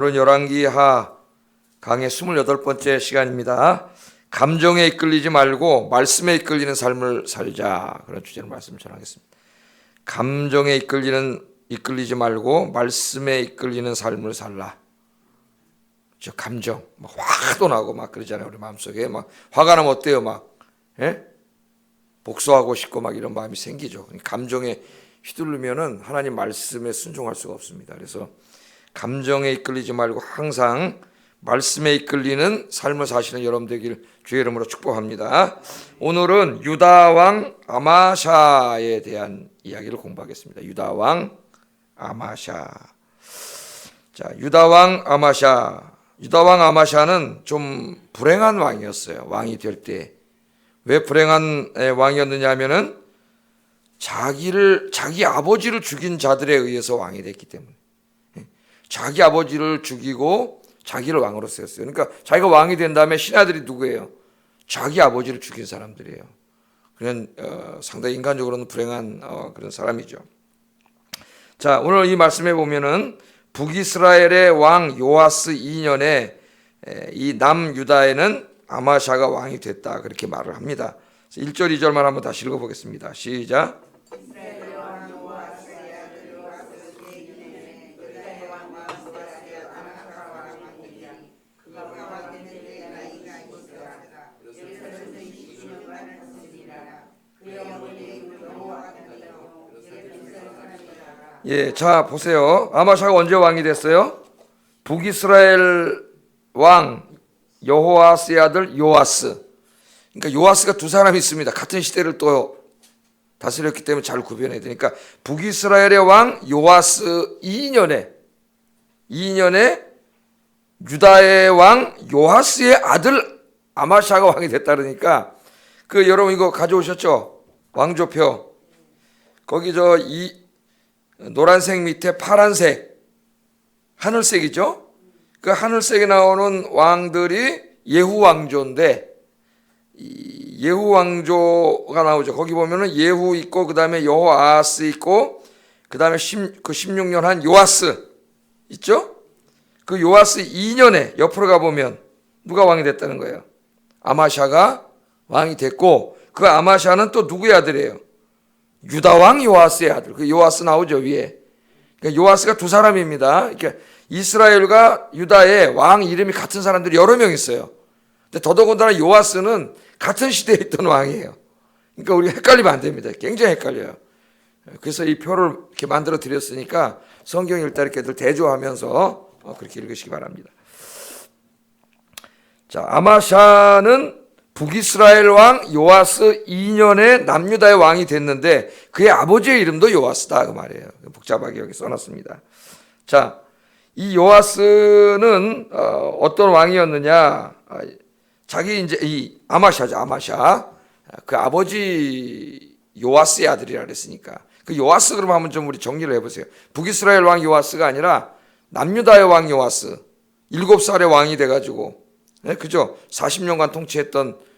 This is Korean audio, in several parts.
오늘은 열왕기하 강의 28번째 시간입니다. 감정에 이끌리지 말고 말씀에 이끌리는 삶을 살자, 그런 주제로 말씀을 전하겠습니다. 감정에 이끌리지 말고 말씀에 이끌리는 삶을 살라. 저 감정 막 화도 나고 막 그러잖아요. 우리 마음속에 막 화가 나면 어때요? 막 복수하고 싶고 막 이런 마음이 생기죠. 감정에 휘둘르면은 하나님 말씀에 순종할 수가 없습니다. 그래서 감정에 이끌리지 말고 항상 말씀에 이끌리는 삶을 사시는 여러분 되길 주의 이름으로 축복합니다. 오늘은 유다 왕 아마샤에 대한 이야기를 공부하겠습니다. 유다 왕 아마샤. 자, 유다 왕 아마샤는 좀 불행한 왕이었어요. 왕이 될 때. 왜 불행한 왕이었느냐 하면은 자기 아버지를 죽인 자들에 의해서 왕이 됐기 때문에. 자기 아버지를 죽이고 자기를 왕으로 세웠어요. 그러니까 자기가 왕이 된 다음에 신하들이 누구예요? 자기 아버지를 죽인 사람들이에요. 그냥 상당히 인간적으로는 불행한 그런 사람이죠. 자, 오늘 이 말씀에 보면은 북이스라엘의 왕 요아스 2년에 이 남유다에는 아마샤가 왕이 됐다, 그렇게 말을 합니다. 1절 2절만 한번 다시 읽어보겠습니다. 시작. 예, 자 보세요. 아마샤가 언제 왕이 됐어요? 북이스라엘 왕 여호아스의 아들 요아스. 그러니까 요아스가 두 사람이 있습니다. 같은 시대를 또 다스렸기 때문에 잘 구별해야 되니까 북이스라엘의 왕 요아스 2년에 유다의 왕 요아스의 아들 아마샤가 왕이 됐다. 그러니까 그 여러분 이거 가져오셨죠? 왕조표. 거기 이 노란색 밑에 파란색, 하늘색이죠? 그 하늘색에 나오는 왕들이 예후 왕조인데, 예후 왕조가 나오죠. 거기 보면은 예후 있고, 그 다음에 여호아스 있고, 그 다음에 16년 한 요아스 있죠? 그 요아스 2년에 옆으로 가보면 누가 왕이 됐다는 거예요? 아마샤가 왕이 됐고, 그 아마샤는 또 누구의 아들이에요? 유다 왕 요아스의 아들. 그 요아스 나오죠, 위에. 그러니까 요아스가 두 사람입니다. 그러니까 이스라엘과 유다의 왕 이름이 같은 사람들이 여러 명 있어요. 근데 더더군다나 요아스는 같은 시대에 있던 왕이에요. 그러니까 우리가 헷갈리면 안 됩니다. 굉장히 헷갈려요. 그래서 이 표를 이렇게 만들어 드렸으니까 성경 읽을 때 이렇게들 대조하면서 그렇게 읽으시기 바랍니다. 자, 아마샤는 북이스라엘 왕 요아스 2년에 남유다의 왕이 됐는데 그의 아버지의 이름도 요아스다, 그 말이에요. 복잡하게 여기 써놨습니다. 자, 이 요아스는 어떤 왕이었느냐? 자기 이제 이 아마샤죠, 아마샤. 그 아버지 요아스의 아들이라 그랬으니까 그 요아스 그럼 한번 좀 우리 정리를 해보세요. 북이스라엘 왕 요아스가 아니라 남유다의 왕 요아스. 7살의 왕이 돼가지고, 네, 그죠? 40년간 통치했던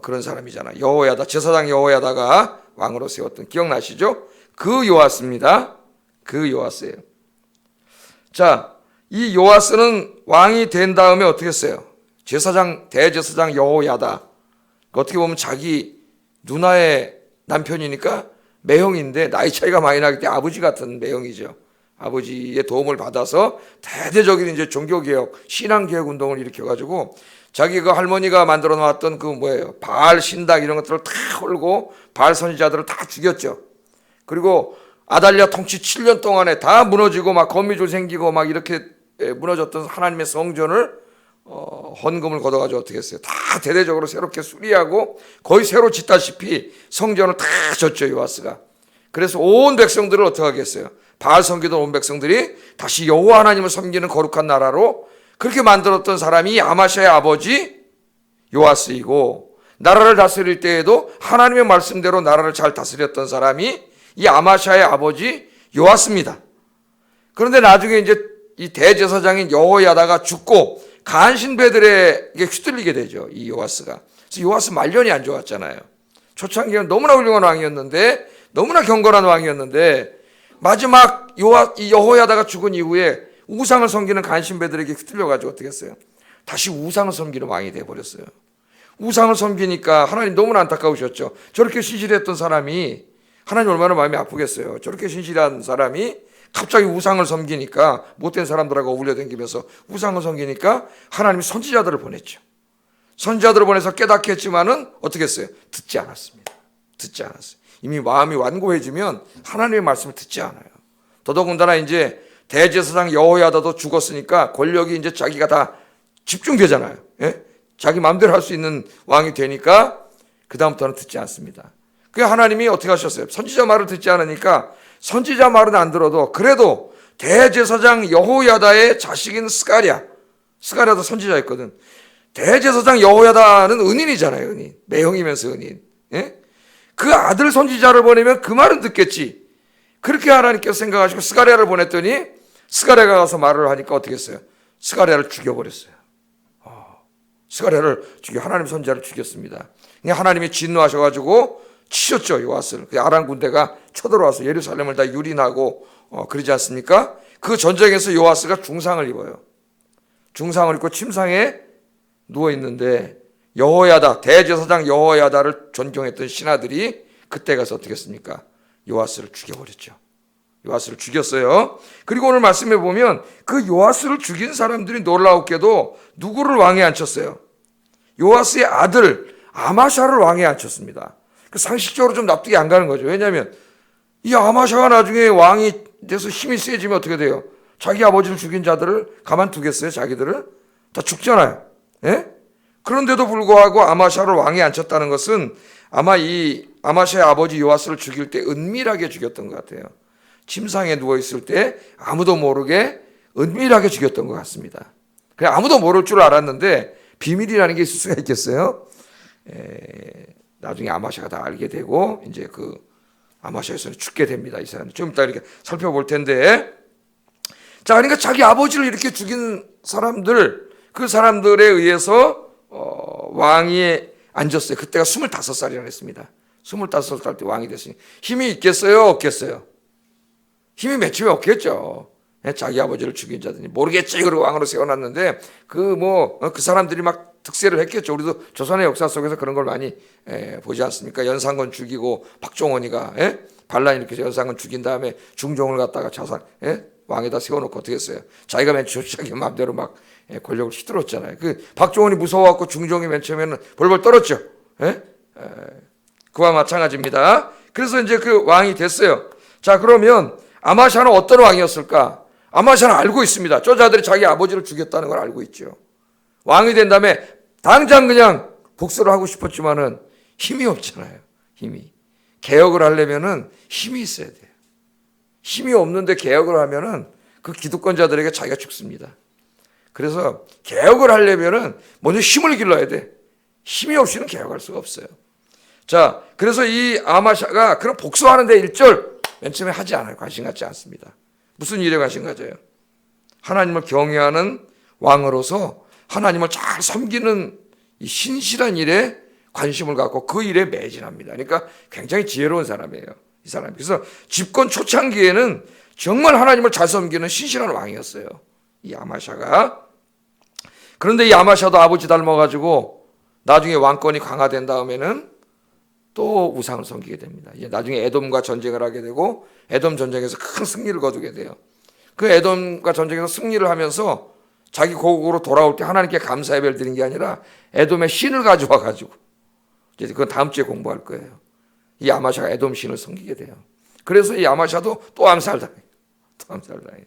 그런 사람이잖아. 여호야다, 제사장 여호야다가 왕으로 세웠던, 기억나시죠? 그 요아스입니다. 그 요아스예요. 자, 이 요아스는 왕이 된 다음에 어떻게 했어요? 대제사장 여호야다. 어떻게 보면 자기 누나의 남편이니까 매형인데 나이 차이가 많이 나기 때문에 아버지 같은 매형이죠. 아버지의 도움을 받아서 대대적인 이제 종교개혁, 신앙개혁 운동을 일으켜가지고 자기가 할머니가 만들어 놓았던 그 바알 신당 이런 것들을 다 홀고 바알 선지자들을 다 죽였죠. 그리고 아달랴 통치 7년 동안에 다 무너지고 막 거미줄 생기고 막 이렇게 무너졌던 하나님의 성전을 헌금을 걷어가지고 어떻게 했어요? 다 대대적으로 새롭게 수리하고 거의 새로 짓다시피 성전을 다 졌죠, 요아스가. 그래서 온 백성들을 어떻게 하겠어요? 바알 섬기던 온 백성들이 다시 여호와 하나님을 섬기는 거룩한 나라로 그렇게 만들었던 사람이 아마샤의 아버지 요아스이고, 나라를 다스릴 때에도 하나님의 말씀대로 나라를 잘 다스렸던 사람이 이 아마샤의 아버지 요아스입니다. 그런데 나중에 이제 이 대제사장인 여호야다가 죽고 간신배들에게 휘둘리게 되죠, 이 요아스가. 그래서 요아스 말년이 안 좋았잖아요. 초창기에는 너무나 훌륭한 왕이었는데, 너무나 경건한 왕이었는데, 마지막 여호야다가 죽은 이후에 우상을 섬기는 간신배들에게 휘둘려가지고 어떻게 했어요? 다시 우상을 섬기는 왕이 돼버렸어요. 우상을 섬기니까 하나님 너무나 안타까우셨죠. 저렇게 신실했던 사람이, 하나님 얼마나 마음이 아프겠어요. 저렇게 신실한 사람이 갑자기 우상을 섬기니까, 못된 사람들하고 어울려 다니면서 우상을 섬기니까 하나님이 선지자들을 보냈죠. 선지자들을 보내서 깨닫게 했지만은 어떻게 했어요? 듣지 않았습니다. 듣지 않았어요. 이미 마음이 완고해지면 하나님의 말씀을 듣지 않아요. 더더군다나 이제 대제사장 여호야다도 죽었으니까 권력이 이제 자기가 다 집중되잖아요. 예? 자기 마음대로 할 수 있는 왕이 되니까 그 다음부터는 듣지 않습니다. 그 하나님이 어떻게 하셨어요? 선지자 말을 듣지 않으니까 선지자 말은 안 들어도 그래도 대제사장 여호야다의 자식인 스가랴도 선지자였거든. 대제사장 여호야다는 은인이잖아요. 은인. 매형이면서 은인. 예? 그 아들 선지자를 보내면 그 말은 듣겠지. 그렇게 하나님께서 생각하시고 스가랴를 보냈더니 스가랴가 가서 말을 하니까 어떻게 했어요? 스가랴를 죽여버렸어요. 스가랴를 죽여, 하나님 선지자를 죽였습니다. 하나님이 진노하셔가지고 치셨죠, 요아스를. 그 아람 군대가 쳐들어와서 예루살렘을 다 유린하고 그러지 않습니까? 그 전쟁에서 요아스가 중상을 입어요. 중상을 입고 침상에 누워 있는데 여호야다, 대제사장 여호야다를 존경했던 신하들이 그때 가서 어떻게 했습니까? 요아스를 죽여버렸죠. 요아스를 죽였어요. 그리고 오늘 말씀해 보면 그 요아스를 죽인 사람들이 놀라웠게도 누구를 왕에 앉혔어요? 요아스의 아들 아마샤를 왕에 앉혔습니다. 상식적으로 좀 납득이 안 가는 거죠. 왜냐하면 이 아마샤가 나중에 왕이 돼서 힘이 세지면 어떻게 돼요? 자기 아버지를 죽인 자들을 가만두겠어요? 자기들을? 다 죽잖아요. 예? 그런데도 불구하고 아마샤를 왕에 앉혔다는 것은 아마 이 아마샤의 아버지 요아스를 죽일 때 은밀하게 죽였던 것 같아요. 침상에 누워있을 때 아무도 모르게 은밀하게 죽였던 것 같습니다. 그냥 아무도 모를 줄 알았는데 비밀이라는 게 있을 수가 있겠어요? 나중에 아마샤가 다 알게 되고 이제 그 아마샤에서는 죽게 됩니다. 이 사람 좀 이따 이렇게 살펴볼 텐데, 자, 그러니까 자기 아버지를 이렇게 죽인 사람들, 그 사람들에 의해서 왕위에 앉았어요. 그때가 25살이라고 했습니다. 25살 때 왕이 됐으니 힘이 있겠어요? 없겠어요? 힘이 맺히면 없겠죠. 자기 아버지를 죽인 자들이 모르겠지 그러고 왕으로 세워놨는데 그 사람들이 막 득세를 했겠죠. 우리도 조선의 역사 속에서 그런 걸 많이 보지 않습니까? 연산군 죽이고 박종원이가 반란 이렇게 연산군 죽인 다음에 중종을 갖다가 왕에다 세워놓고 어떻게 했어요? 자기가 맨 자기 마음대로 막 권력을 휘둘렀잖아요. 그 박종원이 무서워갖고 중종이 맨 처음에는 벌벌 떨었죠. 그와 마찬가지입니다. 그래서 이제 그 왕이 됐어요. 자, 그러면 아마샤는 어떤 왕이었을까? 아마샤는 알고 있습니다. 저자들이 자기 아버지를 죽였다는 걸 알고 있죠. 왕이 된 다음에 당장 그냥 복수를 하고 싶었지만은 힘이 없잖아요. 힘이. 개혁을 하려면은 힘이 있어야 돼요. 힘이 없는데 개혁을 하면은 그 기득권자들에게 자기가 죽습니다. 그래서 개혁을 하려면은 먼저 힘을 길러야 돼. 힘이 없이는 개혁할 수가 없어요. 자, 그래서 이 아마샤가 그런 복수하는 데 일절 맨 처음에 하지 않아요. 관심 갖지 않습니다. 무슨 일에 관심 가져요? 하나님을 경외하는 왕으로서 하나님을 잘 섬기는 이 신실한 일에 관심을 갖고 그 일에 매진합니다. 그러니까 굉장히 지혜로운 사람이에요. 이 사람이. 그래서 집권 초창기에는 정말 하나님을 잘 섬기는 신실한 왕이었어요. 이 아마샤가. 그런데 이 아마샤도 아버지 닮아가지고 나중에 왕권이 강화된 다음에는 또 우상을 섬기게 됩니다. 이제 나중에 에돔과 전쟁을 하게 되고 에돔 전쟁에서 큰 승리를 거두게 돼요. 그 에돔과 전쟁에서 승리를 하면서 자기 고국으로 돌아올 때 하나님께 감사 예배를 드린 게 아니라 에돔의 신을 가져와 가지고, 이제 그건 다음 주에 공부할 거예요. 이 아마샤가 에돔 신을 섬기게 돼요. 그래서 이 아마샤도 또 암살당해요. 또 암살당해요.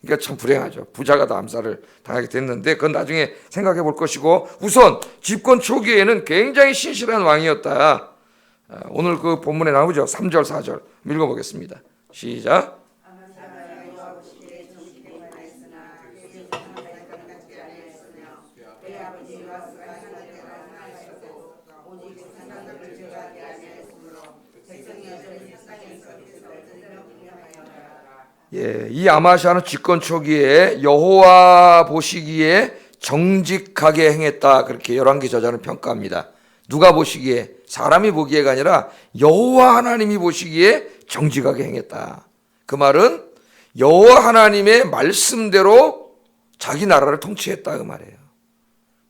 그러니까 참 불행하죠. 부자가 다 암살을 당하게 됐는데 그건 나중에 생각해 볼 것이고, 우선 집권 초기에는 굉장히 신실한 왕이었다. 오늘 그 본문에 나오죠. 3절 4절 읽어보겠습니다. 시작. 예, 이 아마샤는 집권 초기에 여호와 보시기에 정직하게 행했다. 그렇게 열왕기 저자는 평가합니다. 누가 보시기에? 사람이 보기에가 아니라 여호와 하나님이 보시기에 정직하게 행했다. 그 말은 여호와 하나님의 말씀대로 자기 나라를 통치했다 그 말이에요.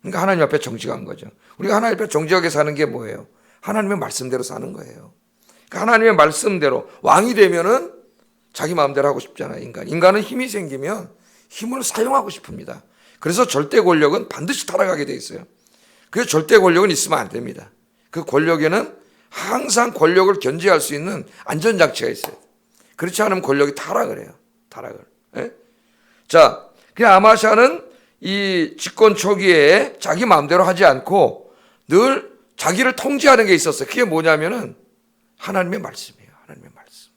그러니까 하나님 앞에 정직한 거죠. 우리가 하나님 앞에 정직하게 사는 게 뭐예요? 하나님의 말씀대로 사는 거예요. 그러니까 하나님의 말씀대로 왕이 되면은 자기 마음대로 하고 싶잖아요. 인간은 힘이 생기면 힘을 사용하고 싶습니다. 그래서 절대 권력은 반드시 타락하게 돼 있어요. 그래서 절대 권력은 있으면 안 됩니다. 그 권력에는 항상 권력을 견제할 수 있는 안전장치가 있어요. 그렇지 않으면 권력이 타락을 해요. 타락을. 예? 자, 그냥 아마샤는 이 집권 초기에 자기 마음대로 하지 않고 늘 자기를 통제하는 게 있었어요. 그게 뭐냐면은 하나님의 말씀이에요. 하나님의 말씀.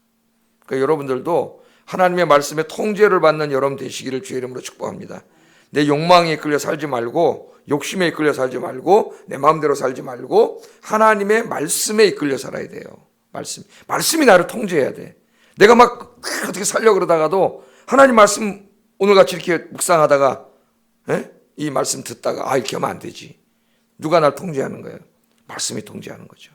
그러니까 여러분들도 하나님의 말씀에 통제를 받는 여러분 되시기를 주의 이름으로 축복합니다. 내 욕망에 이끌려 살지 말고, 욕심에 이끌려 살지 말고, 내 마음대로 살지 말고 하나님의 말씀에 이끌려 살아야 돼요. 말씀이 나를 통제해야 돼. 내가 막 어떻게 살려고 그러다가도 하나님 말씀 오늘같이 이렇게 묵상하다가 이 말씀 듣다가 이렇게 하면 안 되지. 누가 날 통제하는 거예요? 말씀이 통제하는 거죠.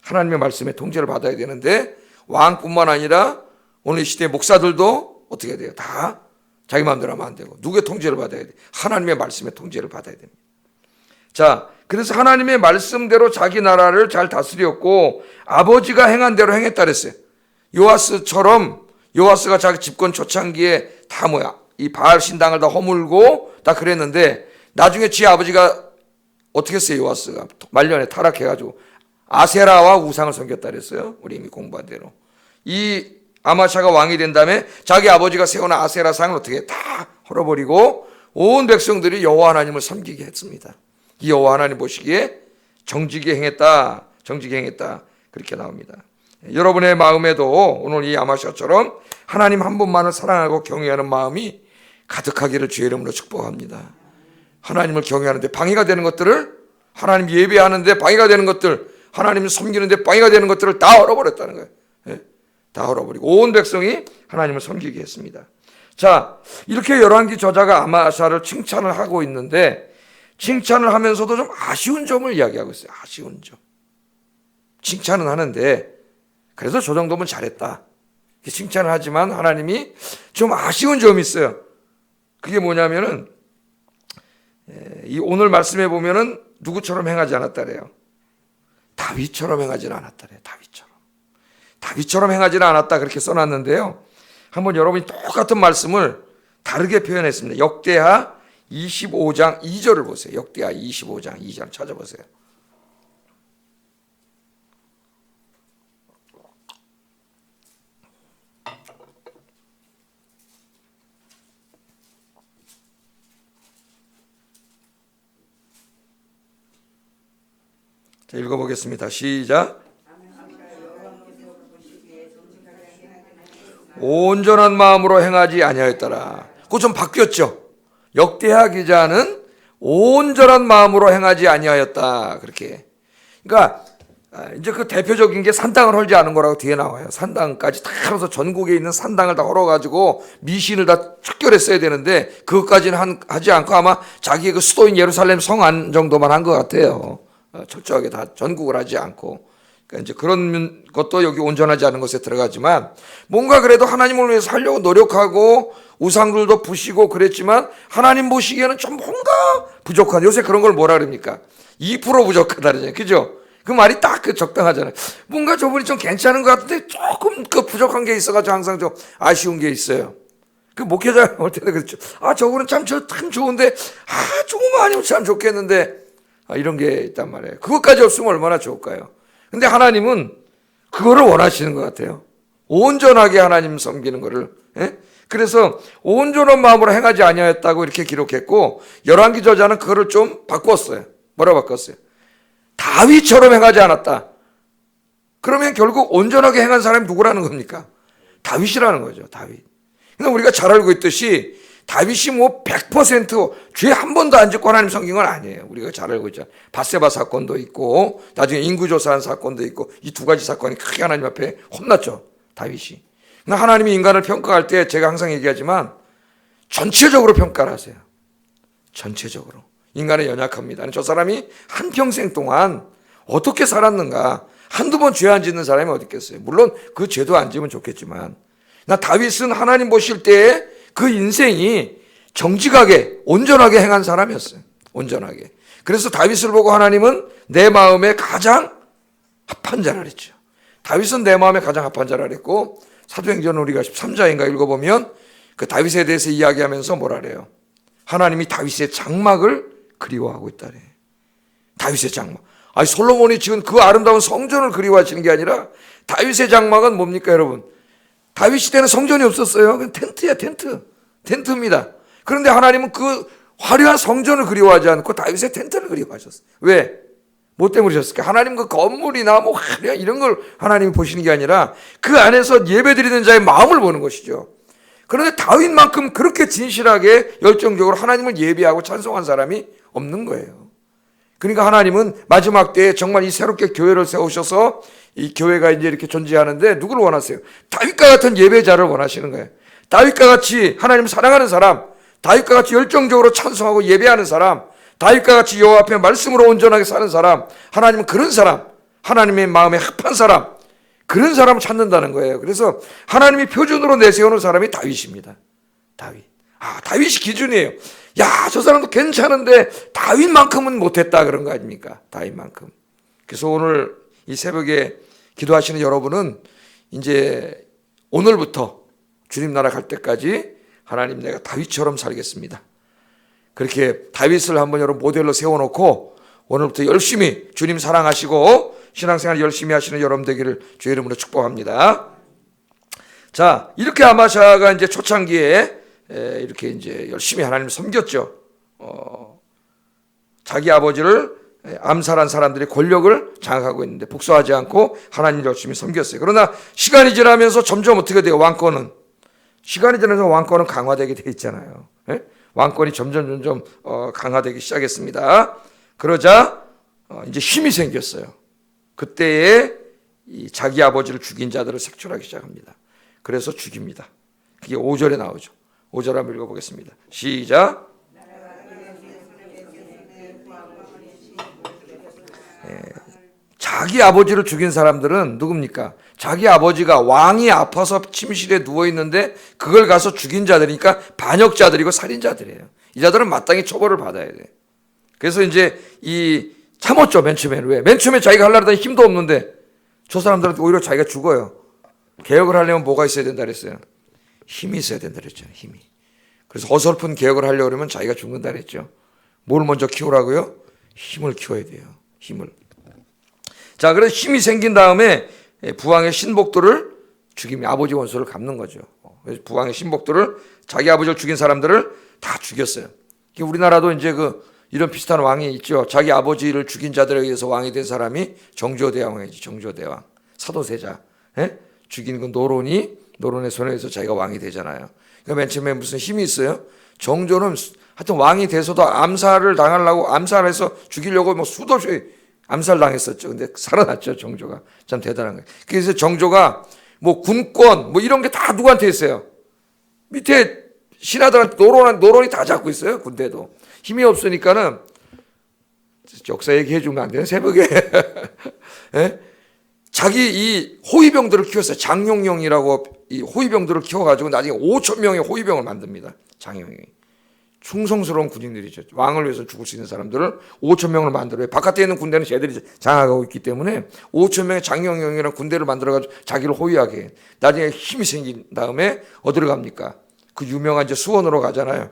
하나님의 말씀에 통제를 받아야 되는데 왕뿐만 아니라 오늘 이 시대 목사들도 어떻게 해야 돼요? 다 자기 마음대로 하면 안 되고 누구의 통제를 받아야 돼? 하나님의 말씀의 통제를 받아야 됩니다. 자, 그래서 하나님의 말씀대로 자기 나라를 잘 다스렸고 아버지가 행한 대로 행했다 그랬어요. 요아스가 자기 집권 초창기에 다 이 바알 신당을 다 허물고 다 그랬는데 나중에 지 아버지가 어떻게 했어요? 요아스가 말년에 타락해가지고 아세라와 우상을 섬겼다 그랬어요. 우리 이미 공부한 대로. 이 아마샤가 왕이 된 다음에 자기 아버지가 세워놓은 아세라 상을 어떻게 다 헐어버리고 온 백성들이 여호와 하나님을 섬기게 했습니다. 이 여호와 하나님 보시기에 정직히 행했다 그렇게 나옵니다. 여러분의 마음에도 오늘 이 아마샤처럼 하나님 한 분만을 사랑하고 경외하는 마음이 가득하기를 주의 이름으로 축복합니다. 하나님을 경외하는데 방해가 되는 것들을, 하나님 예배하는데 방해가 되는 것들, 하나님을 섬기는데 방해가 되는 것들을 다 헐어버렸다는 거예요. 다 헐어버리고 온 백성이 하나님을 섬기게 했습니다. 자, 이렇게 열왕기 저자가 아마샤를 칭찬을 하고 있는데 칭찬을 하면서도 좀 아쉬운 점을 이야기하고 있어요. 아쉬운 점. 칭찬은 하는데 그래서 저 정도면 잘했다. 칭찬을 하지만 하나님이 좀 아쉬운 점이 있어요. 그게 뭐냐면은 이 오늘 말씀에 보면은 누구처럼 행하지 않았다래요. 다윗처럼 행하지는 않았다래요. 다윗처럼 행하지는 않았다 그렇게 써놨는데요. 한번 여러분이 똑같은 말씀을 다르게 표현했습니다. 역대하 25장 2절을 보세요. 역대하 25장 2절 찾아보세요. 자, 읽어보겠습니다. 시작. 온전한 마음으로 행하지 아니하였더라. 그거 좀 바뀌었죠. 역대하 기자는 온전한 마음으로 행하지 아니하였다. 그렇게. 그러니까 이제 그 대표적인 게 산당을 헐지 않은 거라고 뒤에 나와요. 산당까지 다 헐어서 전국에 있는 산당을 다 헐어가지고 미신을 다 척결했어야 되는데 그것까지는 하지 않고 아마 자기의 그 수도인 예루살렘 성 안 정도만 한 것 같아요. 철저하게 다 전국을 하지 않고. 그러니까 이제 그런 것도 여기 온전하지 않은 것에 들어가지만 뭔가 그래도 하나님을 위해서 하려고 노력하고 우상들도 부시고 그랬지만 하나님 보시기에는 좀 뭔가 부족한, 요새 그런 걸 뭐라 그럽니까? 2% 부족하다 그러잖아요. 그죠? 그 말이 딱 그 적당하잖아요. 뭔가 저분이 좀 괜찮은 것 같은데 조금 그 부족한 게 있어가지고 항상 좀 아쉬운 게 있어요. 그 목회자 올 때도 그렇죠. 저분은 참 좋은데 조금만 아니면 참 좋겠는데 이런 게 있단 말이에요. 그것까지 없으면 얼마나 좋을까요? 근데 하나님은 그거를 원하시는 것 같아요. 온전하게 하나님 섬기는 거를. 그래서 온전한 마음으로 행하지 아니하였다고 이렇게 기록했고 열왕기 저자는 그거를 좀 바꿨어요. 뭐라 바꿨어요? 다윗처럼 행하지 않았다. 그러면 결국 온전하게 행한 사람이 누구라는 겁니까? 다윗이라는 거죠. 다윗. 근데 우리가 잘 알고 있듯이 다윗이 100% 죄 한 번도 안 짓고 하나님 섬긴 건 아니에요. 우리가 잘 알고 있잖아요. 밧세바 사건도 있고 나중에 인구조사한 사건도 있고 이 두 가지 사건이 크게 하나님 앞에 혼났죠. 다윗이. 그러니까 하나님이 인간을 평가할 때 제가 항상 얘기하지만 전체적으로 평가를 하세요. 전체적으로. 인간은 연약합니다. 저 사람이 한평생 동안 어떻게 살았는가. 한두 번 죄 안 짓는 사람이 어디 있겠어요. 물론 그 죄도 안 지면 좋겠지만 나 다윗은 하나님 보실 때에 그 인생이 정직하게 온전하게 행한 사람이었어요. 온전하게. 그래서 다윗을 보고 하나님은 내 마음에 가장 합한 자라 그랬죠. 다윗은 내 마음에 가장 합한 자라 그랬고, 사도행전 우리가 13장인가 읽어보면 그 다윗에 대해서 이야기하면서 뭐라 그래요? 하나님이 다윗의 장막을 그리워하고 있다래. 다윗의 장막. 아니 솔로몬이 지금 그 아름다운 성전을 그리워하시는 게 아니라 다윗의 장막은 뭡니까 여러분? 다윗 시대는 성전이 없었어요. 그냥 텐트야, 텐트입니다. 그런데 하나님은 그 화려한 성전을 그리워하지 않고 다윗의 텐트를 그리워하셨어요. 왜? 뭐 때문에 그러셨을까? 하나님 그 건물이나 뭐 화려한 이런 걸 하나님이 보시는 게 아니라 그 안에서 예배드리는 자의 마음을 보는 것이죠. 그런데 다윗만큼 그렇게 진실하게 열정적으로 하나님을 예배하고 찬송한 사람이 없는 거예요. 그러니까 하나님은 마지막 때에 정말 이 새롭게 교회를 세우셔서 이 교회가 이제 이렇게 존재하는데 누구를 원하세요? 다윗과 같은 예배자를 원하시는 거예요. 다윗과 같이 하나님을 사랑하는 사람, 다윗과 같이 열정적으로 찬송하고 예배하는 사람, 다윗과 같이 여호와 앞에 말씀으로 온전하게 사는 사람, 하나님은 그런 사람, 하나님의 마음에 합한 사람, 그런 사람을 찾는다는 거예요. 그래서 하나님이 표준으로 내세우는 사람이 다윗입니다. 다윗. 다윗이 기준이에요. 야, 저 사람도 괜찮은데 다윗만큼은 못했다 그런 거 아닙니까? 다윗만큼. 그래서 오늘 이 새벽에 기도하시는 여러분은 이제 오늘부터 주님 나라 갈 때까지 하나님 내가 다윗처럼 살겠습니다. 그렇게 다윗을 한번 여러분 모델로 세워놓고 오늘부터 열심히 주님 사랑하시고 신앙생활 열심히 하시는 여러분 되기를 주의 이름으로 축복합니다. 자, 이렇게 아마샤가 이제 초창기에 이렇게 이제 열심히 하나님을 섬겼죠. 자기 아버지를 암살한 사람들이 권력을 장악하고 있는데 복수하지 않고 하나님을 열심히 섬겼어요. 그러나 시간이 지나면서 점점 어떻게 돼요? 시간이 지나면서 왕권은 강화되게 돼 있잖아요. 왕권이 점점 강화되기 시작했습니다. 그러자 이제 힘이 생겼어요. 그때에 이 자기 아버지를 죽인 자들을 색출하기 시작합니다. 그래서 죽입니다. 그게 5절에 나오죠. 5절 한번 읽어보겠습니다. 시작. 자기 아버지를 죽인 사람들은 누굽니까? 자기 아버지가 왕이 아파서 침실에 누워있는데 그걸 가서 죽인 자들이니까 반역자들이고 살인자들이에요. 이 자들은 마땅히 처벌을 받아야 돼. 그래서 이제 참았죠. 맨 처음에는. 왜? 맨 처음에 자기가 하려다 힘도 없는데 저 사람들한테 오히려 자기가 죽어요. 개혁을 하려면 뭐가 있어야 된다 그랬어요? 힘이 있어야 된다 그랬잖아요. 힘이. 그래서 어설픈 개혁을 하려고 그러면 자기가 죽는다 그랬죠. 뭘 먼저 키우라고요? 힘을 키워야 돼요. 힘을. 자, 그래서 힘이 생긴 다음에 부왕의 신복들을 죽이며 아버지 원수를 갚는 거죠. 그래서 부왕의 신복들을 자기 아버지를 죽인 사람들을 다 죽였어요. 우리나라도 이제 이런 비슷한 왕이 있죠. 자기 아버지를 죽인 자들에 의해서 왕이 된 사람이 정조대왕이지. 정조대왕. 사도세자. 죽인 그 노론의 손에 의해서 자기가 왕이 되잖아요. 그러니까 맨 처음에 무슨 힘이 있어요? 정조는 하여튼 왕이 돼서도 암살을 당하려고 암살해서 죽이려고 뭐 수도 없이 암살당했었죠. 근데 살아났죠. 정조가. 참 대단한 거예요. 그래서 정조가 뭐 군권 뭐 이런 게 다 누구한테 있어요? 밑에 신하들한테 노론이 다 잡고 있어요. 군대도. 힘이 없으니까는 역사 얘기해 주면 안 되나 새벽에. 자기 이 호위병들을 키웠어요. 장용영이라고 이 호위병들을 키워가지고 나중에 5천 명의 호위병을 만듭니다. 장용영이. 충성스러운 군인들이죠. 왕을 위해서 죽을 수 있는 사람들을 5천 명을 만들어요. 바깥에 있는 군대는 쟤들이 장악하고 있기 때문에 5천 명의 장용영이라는 군대를 만들어가지고 자기를 호위하게 해요. 나중에 힘이 생긴 다음에 어디로 갑니까? 그 유명한 이제 수원으로 가잖아요.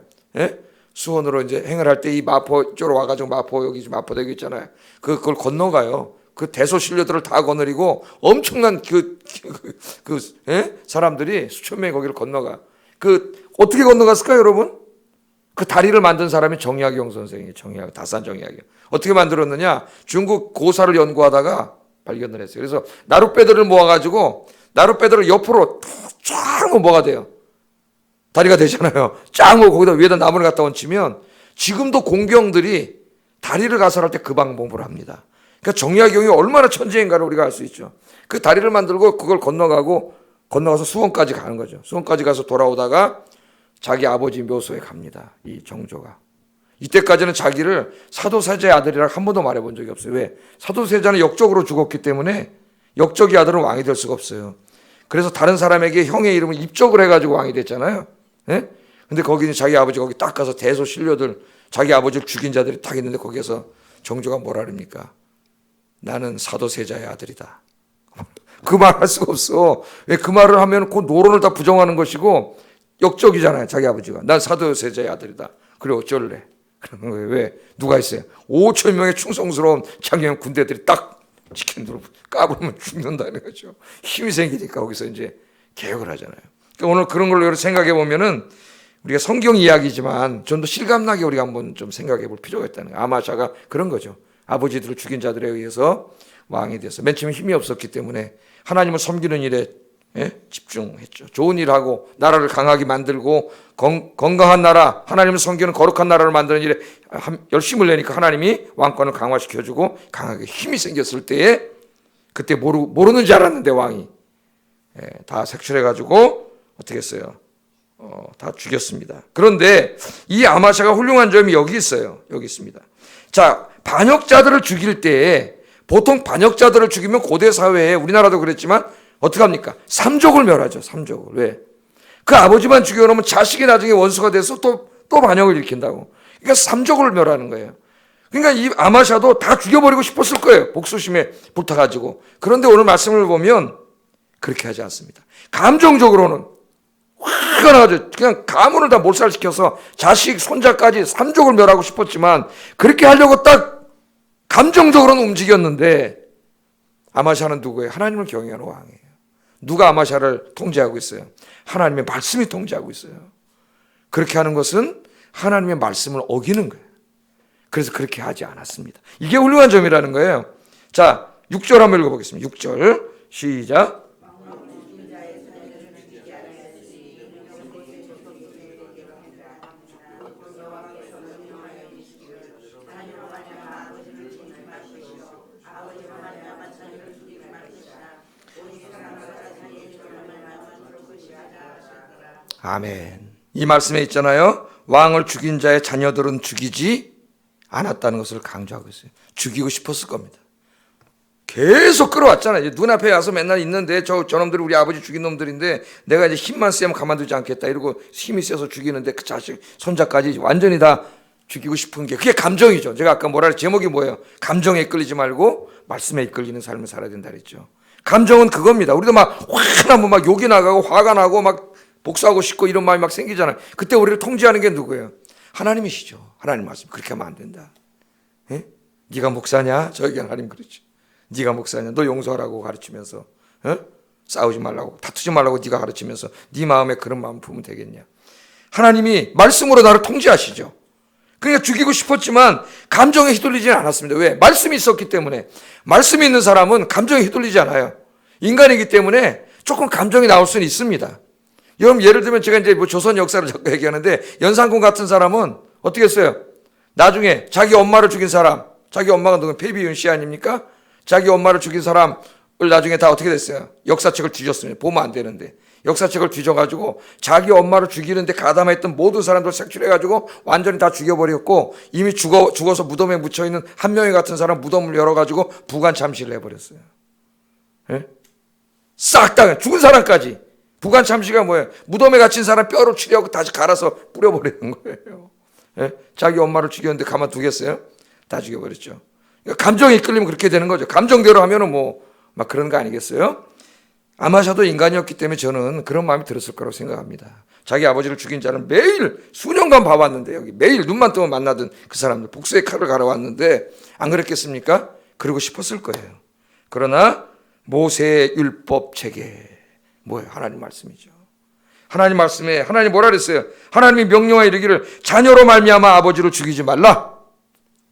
수원으로 이제 행을 할 때 이 마포 쪽으로 와가지고 여기 마포대교 있잖아요. 그걸 건너가요. 그 대소신료들을 다 거느리고 엄청난 사람들이 수천 명이 거기를 건너가. 어떻게 건너갔을까요, 여러분? 그 다리를 만든 사람이 정약용 선생이에요. 다산 정약용. 어떻게 만들었느냐? 중국 고사를 연구하다가 발견을 했어요. 그래서 나룻배들을 모아가지고 나룻배들을 옆으로 쫙 뭐가 돼요? 다리가 되잖아요. 쫙 거기다 위에다 나무를 갖다 얹히면 지금도 공병들이 다리를 가설할 때 그 방법을 합니다. 그러니까 정약용이 얼마나 천재인가를 우리가 알 수 있죠. 그 다리를 만들고 그걸 건너가서 수원까지 가는 거죠. 수원까지 가서 돌아오다가 자기 아버지 묘소에 갑니다. 이 정조가. 이때까지는 자기를 사도세자의 아들이라 한 번도 말해본 적이 없어요. 왜? 사도세자는 역적으로 죽었기 때문에 역적의 아들은 왕이 될 수가 없어요. 그래서 다른 사람에게 형의 이름을 입적을 해가지고 왕이 됐잖아요. 예? 근데 거기는 자기 아버지 거기 딱 가서 대소 신료들 자기 아버지를 죽인 자들이 딱 있는데 거기에서 정조가 뭐라 그럽니까? 나는 사도세자의 아들이다. 그 말 할 수가 없어. 왜 그 말을 하면 그 노론을 다 부정하는 것이고 역적이잖아요. 자기 아버지가. 난 사도세자의 아들이다. 그래 어쩔래? 그러는 거예요. 왜? 누가 있어요? 5천 명의 충성스러운 장경 군대들이 딱 지켜들어 까불면 죽는다는 거죠. 힘이 생기니까 거기서 이제 개혁을 하잖아요. 그러니까 오늘 그런 걸로 생각해 보면은 우리가 성경 이야기지만 좀 더 실감나게 우리가 한번 좀 생각해 볼 필요가 있다는 거예요. 아마샤가 그런 거죠. 아버지들을 죽인 자들에 의해서 왕이 돼서 맨 처음에 힘이 없었기 때문에 하나님을 섬기는 일에 집중했죠. 좋은 일하고 나라를 강하게 만들고 건강한 나라, 하나님을 섬기는 거룩한 나라를 만드는 일에 열심을 내니까 하나님이 왕권을 강화시켜주고 강하게 힘이 생겼을 때에 그때 모르는 줄 알았는데 왕이 다 색출해가지고 어떻게 했어요? 다 죽였습니다. 그런데 이 아마샤가 훌륭한 점이 여기 있어요. 여기 있습니다. 자, 반역자들을 죽일 때 보통 반역자들을 죽이면 고대 사회에 우리나라도 그랬지만 어떻게 합니까? 삼족을 멸하죠. 삼족을. 왜? 그 아버지만 죽여놓으면 자식이 나중에 원수가 돼서 또 반역을 일으킨다고. 그러니까 삼족을 멸하는 거예요. 그러니까 이 아마샤도 다 죽여버리고 싶었을 거예요. 복수심에 불타가지고. 그런데 오늘 말씀을 보면 그렇게 하지 않습니다. 감정적으로는 화가 나가지고 그냥 가문을 다 몰살시켜서 자식, 손자까지 삼족을 멸하고 싶었지만 그렇게 하려고 딱 감정적으로는 움직였는데 아마샤는 누구예요? 하나님을 경외하는 왕이에요. 누가 아마샤를 통제하고 있어요? 하나님의 말씀이 통제하고 있어요. 그렇게 하는 것은 하나님의 말씀을 어기는 거예요. 그래서 그렇게 하지 않았습니다. 이게 훌륭한 점이라는 거예요. 자, 6절 한번 읽어보겠습니다. 6절 시작. 아멘. 이 말씀에 있잖아요. 왕을 죽인 자의 자녀들은 죽이지 않았다는 것을 강조하고 있어요. 죽이고 싶었을 겁니다. 계속 끌어왔잖아요. 눈앞에 와서 맨날 있는데 저놈들이 우리 아버지 죽인 놈들인데 내가 이제 힘만 세면 가만두지 않겠다 이러고 힘이 세서 죽이는데 그 자식 손자까지 완전히 다 죽이고 싶은 게 그게 감정이죠. 제가 아까 제목이 뭐예요? 감정에 이끌리지 말고 말씀에 이끌리는 삶을 살아야 된다 그랬죠. 감정은 그겁니다. 우리도 막 화나면 막 욕이 나가고 화가 나고 막 복수하고 싶고 이런 마음이 막 생기잖아요. 그때 우리를 통제하는 게 누구예요? 하나님이시죠. 하나님 말씀. 그렇게 하면 안 된다. 예? 네가 목사냐? 저에게 하나님 그렇죠. 네가 목사냐? 너 용서하라고 가르치면서 싸우지 말라고 다투지 말라고 네가 가르치면서 네 마음에 그런 마음 품으면 되겠냐? 하나님이 말씀으로 나를 통제하시죠. 그러니까 죽이고 싶었지만 감정에 휘둘리지는 않았습니다. 왜? 말씀이 있었기 때문에. 말씀이 있는 사람은 감정에 휘둘리지 않아요. 인간이기 때문에 조금 감정이 나올 수는 있습니다. 여러분 예를 들면 제가 이제 조선 역사를 자꾸 얘기하는데 연산군 같은 사람은 어떻게 했어요? 나중에 자기 엄마를 죽인 사람, 자기 엄마가 누구 패비윤 씨 아닙니까? 자기 엄마를 죽인 사람을 나중에 다 어떻게 됐어요? 역사책을 뒤졌습니다. 보면 안 되는데 역사책을 뒤져가지고 자기 엄마를 죽이는데 가담했던 모든 사람들 색출해가지고 완전히 다 죽여버렸고 이미 죽어서 무덤에 묻혀있는 한 명의 같은 사람 무덤을 열어가지고 부관 참시를 해버렸어요. 예? 싹 다 죽은 사람까지. 부관 참시가 뭐예요? 무덤에 갇힌 사람 뼈로 치려고 다시 갈아서 뿌려버리는 거예요. 예? 자기 엄마를 죽였는데 가만두겠어요? 다 죽여버렸죠. 그러니까 감정이 이끌리면 그렇게 되는 거죠. 감정대로 하면은 막 그런 거 아니겠어요? 아마샤도 인간이었기 때문에 저는 그런 마음이 들었을 거라고 생각합니다. 자기 아버지를 죽인 자는 매일 수년간 봐왔는데 여기 매일 눈만 뜨면 만나던 그 사람들 복수의 칼을 갈아왔는데 안 그랬겠습니까? 그러고 싶었을 거예요. 그러나 모세의 율법 체계 뭐예요? 하나님 말씀이죠. 하나님 말씀에 하나님 뭐라 그랬어요? 하나님이 명령하여 이르기를 자녀로 말미암아 아버지를 죽이지 말라.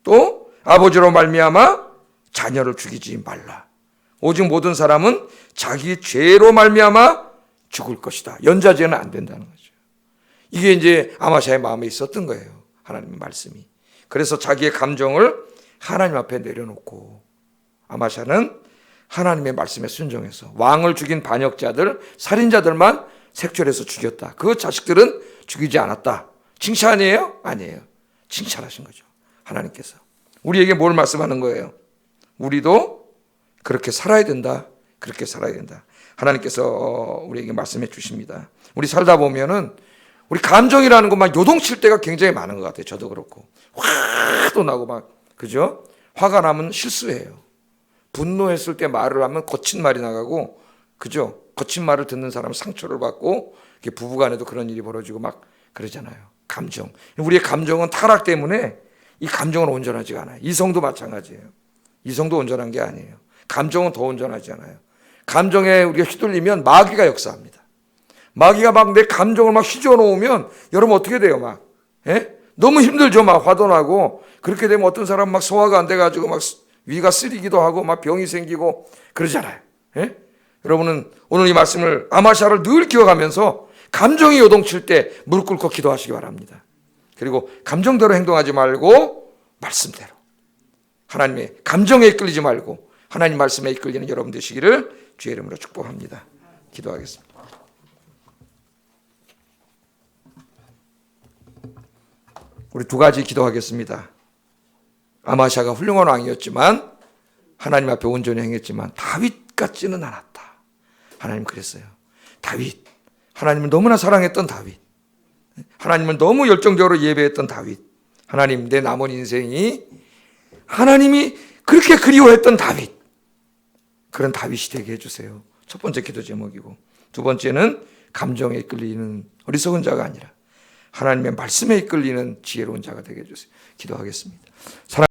또 아버지로 말미암아 자녀를 죽이지 말라. 오직 모든 사람은 자기 죄로 말미암아 죽을 것이다. 연좌제는 안 된다는 거죠. 이게 이제 아마샤의 마음에 있었던 거예요. 하나님의 말씀이. 그래서 자기의 감정을 하나님 앞에 내려놓고 아마샤는 하나님의 말씀에 순종해서 왕을 죽인 반역자들, 살인자들만 색출해서 죽였다. 그 자식들은 죽이지 않았다. 칭찬이에요? 아니에요. 칭찬하신 거죠. 하나님께서. 우리에게 뭘 말씀하는 거예요? 우리도 그렇게 살아야 된다. 그렇게 살아야 된다. 하나님께서 우리에게 말씀해 주십니다. 우리 살다 보면은 우리 감정이라는 것만 요동칠 때가 굉장히 많은 것 같아요. 저도 그렇고 화도 나고 막 그죠? 화가 나면 실수해요. 분노했을 때 말을 하면 거친 말이 나가고 그죠? 거친 말을 듣는 사람은 상처를 받고 부부간에도 그런 일이 벌어지고 막 그러잖아요. 감정. 우리의 감정은 타락 때문에 이 감정은 온전하지가 않아요. 이성도 마찬가지예요. 이성도 온전한 게 아니에요. 감정은 더 온전하지 않아요. 감정에 우리가 휘둘리면 마귀가 역사합니다. 마귀가 막 내 감정을 막 휘저어 놓으면 여러분 어떻게 돼요? 막 너무 힘들죠. 막 화도 나고 그렇게 되면 어떤 사람 막 소화가 안 돼가지고 막 위가 쓰리기도 하고 막 병이 생기고 그러잖아요. 여러분은 오늘 이 말씀을 아마샤를 늘 기억하면서 감정이 요동칠 때 무릎 꿇고 기도하시기 바랍니다. 그리고 감정대로 행동하지 말고 말씀대로 하나님의 감정에 이끌리지 말고 하나님 말씀에 이끌리는 여러분 되시기를 주의 이름으로 축복합니다. 기도하겠습니다. 우리 두 가지 기도하겠습니다. 아마샤가 훌륭한 왕이었지만 하나님 앞에 온전히 행했지만 다윗 같지는 않았다. 하나님 그랬어요. 다윗, 하나님을 너무나 사랑했던 다윗, 하나님을 너무 열정적으로 예배했던 다윗, 하나님 내 남은 인생이 하나님이 그렇게 그리워했던 다윗, 그런 다윗이 되게 해주세요. 첫 번째 기도 제목이고, 두 번째는 감정에 이끌리는 어리석은 자가 아니라 하나님의 말씀에 이끌리는 지혜로운 자가 되게 해주세요. 기도하겠습니다.